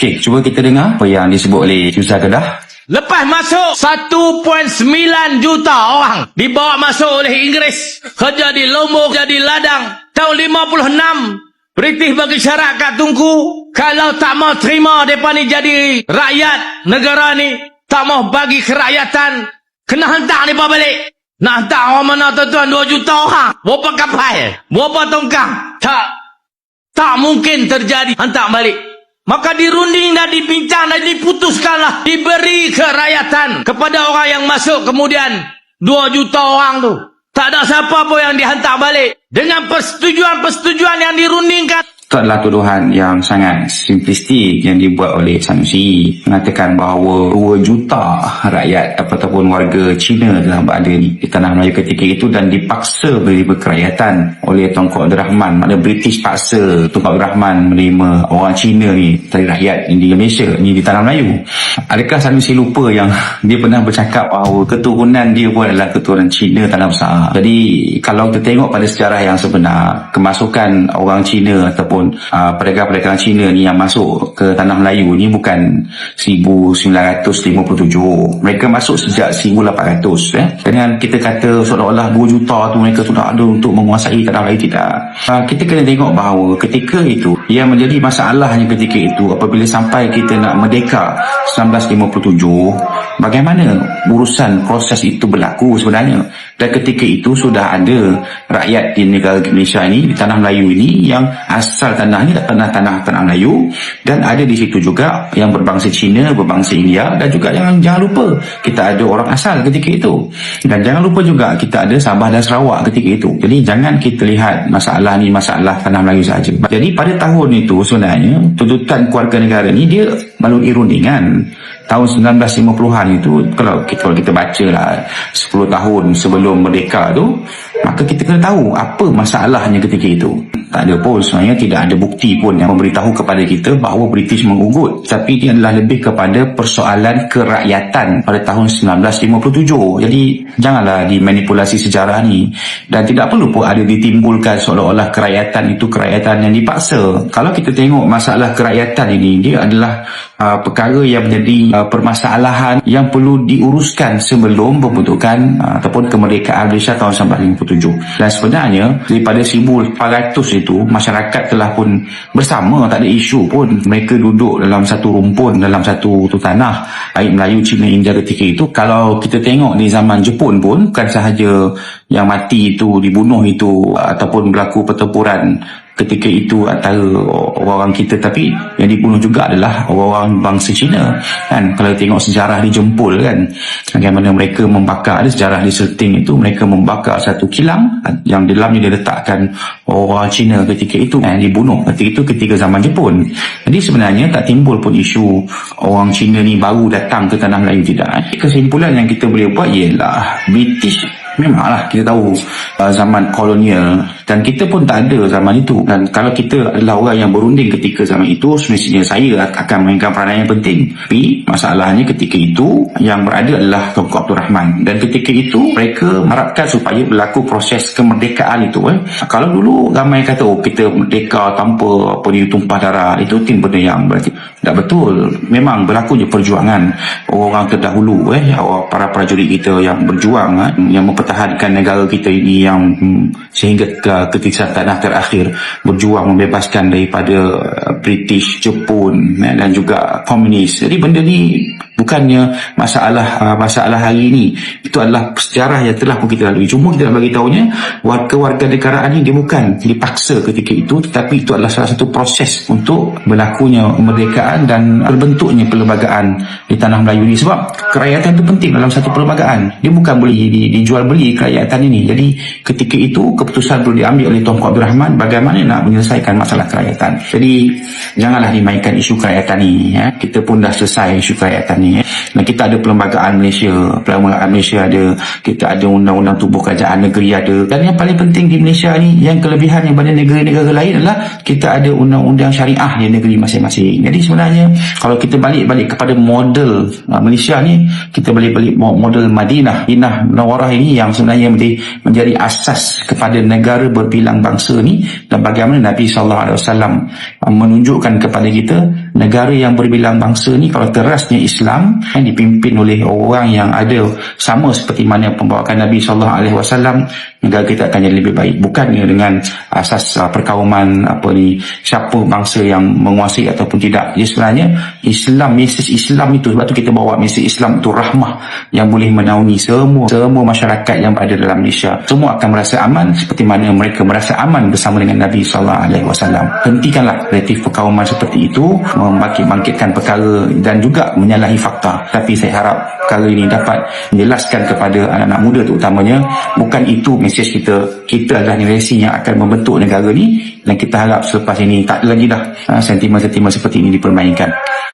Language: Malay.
Okey, cuba kita dengar apa yang disebut oleh Yusuf Kedah. Lepas masuk 1.9 juta orang dibawa masuk oleh Inggeris, kerja di Lombok, jadi ladang. Tahun 56 British bagi syarat kat Tunku, kalau tak mau terima mereka ni jadi rakyat negara ni, tak mau bagi kerakyatan, kena hantar mereka balik. Nak hantar orang mana tuan-tuan? 2 juta orang. Berapa kapal? Berapa tongkang? Tak mungkin terjadi hantar balik. Maka dirunding dan dibincang dan diputuskanlah diberi kerakyatan kepada orang yang masuk kemudian 2 juta orang tu. Tak ada siapa pun yang dihantar balik. Dengan persetujuan yang dirundingkan. Itu adalah tuduhan yang sangat simplistik yang dibuat oleh Sanusi, mengatakan bahawa 2 juta rakyat ataupun warga Cina telah berada di tanah Melayu ketika itu dan dipaksa beri kerakyatan oleh Tunku Abdul Rahman. Mana British paksa Tunku Abdul Rahman menerima orang Cina ni dari rakyat di Malaysia ni di tanah Melayu. Adakah Sanusi lupa yang dia pernah bercakap bahawa keturunan dia pun adalah keturunan Cina tanah besar? Jadi kalau kita tengok pada sejarah yang sebenar, kemasukan orang Cina ataupun pedagang-pedagang Cina ni yang masuk ke tanah Melayu ni bukan 1957. Mereka masuk sejak 1800. Dengan kita kata seolah-olah 2 juta tu mereka sudah ada untuk menguasai tanah Melayu, tidak. Kita kena tengok bahawa ketika itu yang menjadi masalahnya ketika itu apabila sampai kita nak merdeka 1957, bagaimana urusan proses itu berlaku sebenarnya. Dan ketika itu sudah ada rakyat di negara Malaysia ini, di tanah Melayu ini, yang asal tanahnya tanah Melayu, dan ada di situ juga yang berbangsa Cina, berbangsa India, dan juga jangan lupa kita ada orang asal ketika itu, dan jangan lupa juga kita ada Sabah dan Sarawak ketika itu. Jadi jangan kita lihat masalah ni masalah tanah Melayu saja. Jadi pada tahun itu sebenarnya tuntutan keluarga negara ni dia melalui rundingan tahun 1950-an itu. Kalau kita baca lah 10 tahun sebelum merdeka tu, maka kita kena tahu apa masalahnya ketika itu. Tak ada pun sebenarnya, tidak ada bukti pun yang memberitahu kepada kita bahawa British mengugut, tapi dia adalah lebih kepada persoalan kerakyatan pada tahun 1957. Jadi janganlah dimanipulasi sejarah ni, dan tidak perlu pun ada ditimbulkan seolah-olah kerakyatan itu kerakyatan yang dipaksa. Kalau kita tengok masalah kerakyatan ini, dia adalah perkara yang menjadi permasalahan yang perlu diuruskan sebelum pembentukan ataupun kemerdekaan Malaysia tahun 1957. Dan sebenarnya daripada 1800 itu masyarakat telah pun bersama, tak ada isu pun. Mereka duduk dalam satu rumpun, dalam satu tanah, baik Melayu, Cina, India ketika itu. Kalau kita tengok di zaman Jepun pun, bukan sahaja yang mati itu, dibunuh itu ataupun berlaku pertempuran ketika itu antara orang kita, tapi yang dibunuh juga adalah orang bangsa Cina kan. Kalau tengok sejarah di Jempol kan, bagaimana mereka membakar, ada sejarah di Serting itu, mereka membakar satu kilang yang di dalamnya diletakkan orang Cina ketika itu dibunuh ketika itu ketika zaman Jepun. Jadi sebenarnya tak timbul pun isu orang Cina ni baru datang ke tanah Melayu, tidak. Kesimpulan yang kita boleh buat ialah British memanglah kita tahu zaman kolonial, dan kita pun tak ada zaman itu. Dan kalau kita adalah orang yang berunding ketika zaman itu, semestinya saya akan mainkan peranan yang penting. Tapi masalahnya ketika itu yang berada adalah Tunku Abdul Rahman, dan ketika itu mereka mengharapkan supaya berlaku proses kemerdekaan itu. Kalau dulu ramai kata kita merdeka tanpa tumpah darah, itu benda yang berarti tak betul. Memang berlakunya perjuangan orang terdahulu, para prajurit kita yang berjuang, yang mempertahankan negara kita ini, yang sehingga ketika tanah terakhir berjuang membebaskan daripada British, Jepun dan juga komunis. Jadi benda ni bukannya masalah hari ini, itu adalah sejarah yang telah pun kita lalui. Cuma kita nak bagi tahunya warga negaraan ini dia bukan dipaksa ketika itu, tetapi itu adalah salah satu proses untuk berlakunya kemerdekaan dan terbentuknya perlembagaan di tanah Melayu ini. Sebab kerakyatan itu penting dalam satu perlembagaan, dia bukan boleh dijual beli kerakyatan ini. Jadi ketika itu keputusan perlu diambil oleh Tunku Abdul Rahman bagaimana nak menyelesaikan masalah kerakyatan. Jadi janganlah dimainkan isu kerakyatan ini. Kita pun dah selesai isu kerakyatan ini. Dan kita ada perlembagaan Malaysia ada, kita ada undang-undang tubuh kerajaan negeri ada. Dan yang paling penting di Malaysia ni, yang kelebihan daripada negara-negara lain adalah kita ada undang-undang syariah di negeri masing-masing. Jadi sebenarnya kalau kita balik kepada model Malaysia ni, kita balik model Madinah Munawarah ini yang sebenarnya menjadi asas kepada negara berbilang bangsa ni. Dan bagaimana Nabi SAW menunjukkan kepada kita negara yang berbilang bangsa ni kalau terasnya Islam yang dipimpin oleh orang yang ada sama seperti mana pembawakan Nabi SAW, negara kita akan jadi lebih baik. Bukannya dengan asas perkauman siapa bangsa yang menguasai ataupun tidak. Jadi sebenarnya mesej Islam itu, sebab tu kita bawa mesej Islam itu rahmah yang boleh menaungi semua masyarakat yang berada dalam Malaysia. Semua akan merasa aman seperti mana mereka merasa aman bersama dengan Nabi SAW. Hentikanlah relatif perkauman seperti itu, membangkitkan perkara dan juga menyalahi fakta. Tapi saya harap perkara ini dapat menjelaskan kepada anak-anak muda terutamanya, bukan itu mesej kita. Kita adalah generasi yang akan membentuk negara ni, dan kita harap selepas ini tak lagi dah sentimen-sentimen seperti ini dipermainkan.